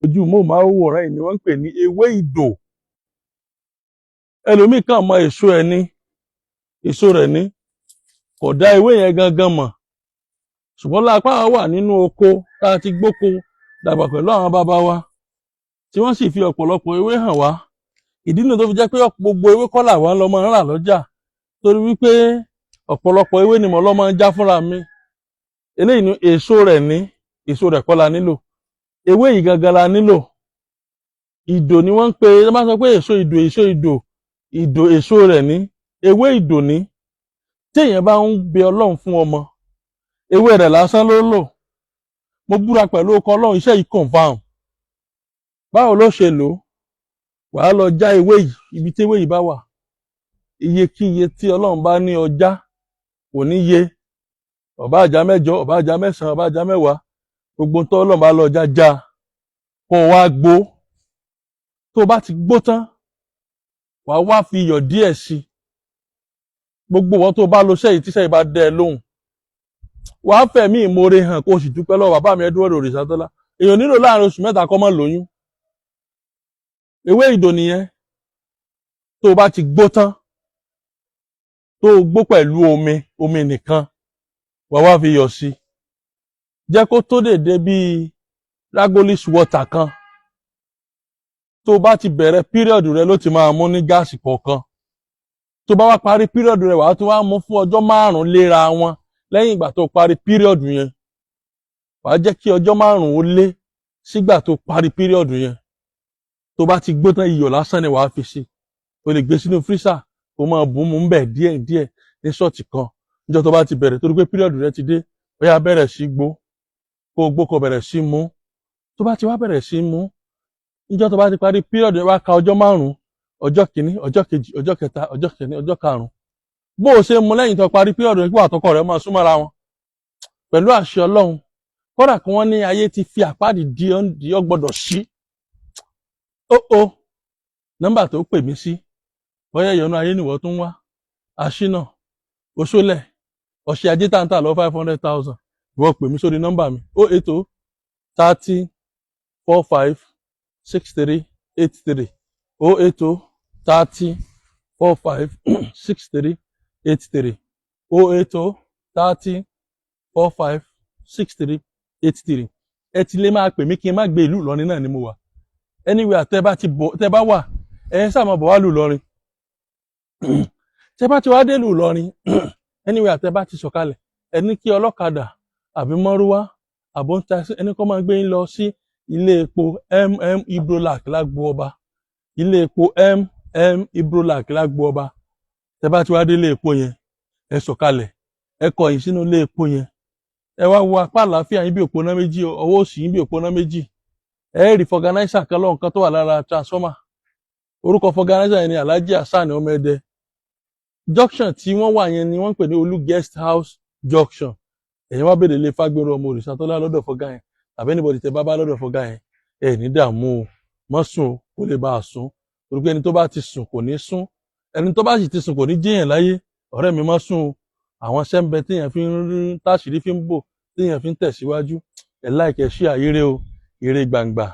ojú móhùnmáwòrán yìí ni wọ́n ń pè ní ewé ìdò. Ẹlòmíì kàn mọ èso ẹ̀ ní èso rẹ̀ ní kò dá ewé yẹn gangan mọ̀, ṣùgbọ́n lápá wà nínú oko tá a ti gbóko dàgbà pẹ̀lú àwọn bàbá wa tí wọ́n sì fi ọ̀pọ̀lọpọ̀ ewé hàn wá. Ìdí nìyí tó fi jẹ́ pé gbogbo ewé kọ́ làwa lọ máa ń rà lọ́jà, torí wípé ọ̀pọ̀lọpọ̀ ewé ni mo lọ máa ń já fúnra mi. Eléyìí ni èso rẹ̀ ní, èso rẹ̀ kọ́ la nílò, ewé yìí gangan la nílò. Ìdò ni wọ́n ń pe, wọ́n bá sọ pé èso ìdò èso rẹ̀ ní, ewé ìdò ní. Tí èèyàn bá ń bẹ Ọlọ́run fún ọmọ, ewé rẹ̀ lásán ló lò. Mo búra pẹ̀lú ọkọ Ọlọ́run, iṣẹ́ yìí confam. Báwo ló ṣe lò ó? Wàá lọ já ewé yìí, ibi tí ewé yìí bá wà. Iyekíye tí Ọlọ́run bá ní ọjà kò ní yé. Ọ̀bá àjà 8, ọ̀bá àjà 9, ọ̀bá àjà 10, gbogbo tó Ọlọ́run bá lọ já kó wá gbó. Tó bá ti gbó tán, wàá wá fi iyọ̀ díẹ̀ sí. Gbogbo wọn tó bá lo sẹ́yìn tí sẹ́yìn bá dẹ́ ẹ lóhùn, wàá fẹ̀mí ìmoore hàn kó o sì dúpẹ́ lọ́wọ́ bàbá mi Edward Òrìṣàtọ́lá. Èèyàn nílò láàrin oṣù 3 kó má lóyún. Ewé ìdò nìyẹn. Tó bá ti gbó tán, tó gbó pẹ̀lú omi nìkan, wàá wá fi iyọ̀ sí. Jẹ́ kó tó dédé bíi Ragolis water kan. Tó bá ti bẹ̀rẹ̀ píríọ̀dù rẹ ló ti máa mú ní gáàsì kọ̀ọ̀kan. Tó bá wá parí píríọ̀dù rẹ, wàá tún wá mú fún ọjọ́ 5 léra wọn. Lẹ́yìn ìgbà tó parí píríọ̀dù yẹn, wàá jẹ́ kí ọjọ́ 5 ó lé sígbà tó parí píríọ̀dù yẹn. Tó bá ti gbó tán, iyọ̀ lásán ni wàá fi sí. O lè gbé sínú fírísà kó máa bù mú bẹ̀ díẹ̀ ní ṣọ́ọ̀tì kan. Níjọ́ tó bá ti bẹ̀rẹ̀, torí pé píríọ̀dù rẹ ti dé, ó yá bẹ̀rẹ̀ sí gbó. Kó o gbó kó bẹ̀rẹ̀ sí mú. Tó bá ti wá bẹ̀rẹ̀ sí mú, níjọ́ tó bá ti parí píríọ̀dù rẹ, wá ka ọjọ́ 5, ọjọ́ kìíní, ọjọ́ kejì, ọjọ́ kẹta, ọjọ́ kẹrin, ọjọ́ karùn-ún. Bó o ṣe mú lẹ́yìn tó parí píríọ̀dù rẹ, kí àtọkọ rẹ máa súnmọ́ra wọn. Pẹ̀lú àṣẹ Ọlọ́run, kódà kí wọ́n ní ayé ti fi àpáàdì di ọ gbọ́dọ̀ sí. Nọ́mbà tó pè mí sí, bóyá ìyọnu ayé nìwọ tó ń wá, àṣínà, oṣólẹ̀, ọ̀ṣẹ́ ajé tàǹtà lọ 500,000. Ìwọ pè mí sórí nọ́mbà mi 080 30 45 63 83 080 30 45 63 83 080 30 45 63 83. Ẹ ti lè máa pè mí kí n má gbé ìlú Ìlọrin náà ni mo wà. Anywhere tẹ́ bá wà, ẹ sáà máa bọ̀ wá lù Ìlọrin. Tẹ́ bá ti wá dé lù Ìlọrin, anywhere tẹ́ bá ti sọ̀kalẹ̀, ẹ ní kí ọlọ́kadà àbí mọ́rúwá àbọ̀ntàṣí ẹni kó máa gbé yín lọ sí ilé epo Ibrolac lágbo ọba. Ilé epo Ibrolac lágbo ọba. Tẹ́ bá ti wá dé ilé epo yẹn, ẹ sọ̀kalẹ̀, ẹ kọ̀yìn sínú ilé epo yẹn. Ẹ wá wo apá àlàáfíà yín bí òpónà méjì, ọwọ́ òsì yín bí òpónà méjì. Ẹ rí fọganáísà kan lọ́hùn kan tó wà lára transformer. Orúkọ fọganáísà yẹn ni Alhaji Hasan Ọmọẹdẹ. Junction tí wọ́n wà yẹn ni wọ́n ń pè ní Olú Guest House Junction. Ẹ̀yin wá bèrè ilé Fágbéró ọmọ Òrìṣàtọ́lá lọ́dọ̀ fọ́gá yẹn, tàbí anybody tẹ́ bá lọ́dọ̀ fọ́gá yẹn, ẹ ní dààmú o, mọ́ sùn kó lè bá a sùn. Torí pé ẹni tó bá ti sùn kò ní sùn, ẹni tó bá sì ti sùn kò ní jíyàn láyé. Ọ̀rẹ́ mi mọ́ sùn o. Àwọn sẹ́ńbẹ téèyàn fi ń táṣìírí fi ń bò, téèyàn fi ń tẹ̀síwájú. Ẹ like ẹ share ire o, ire gbangba.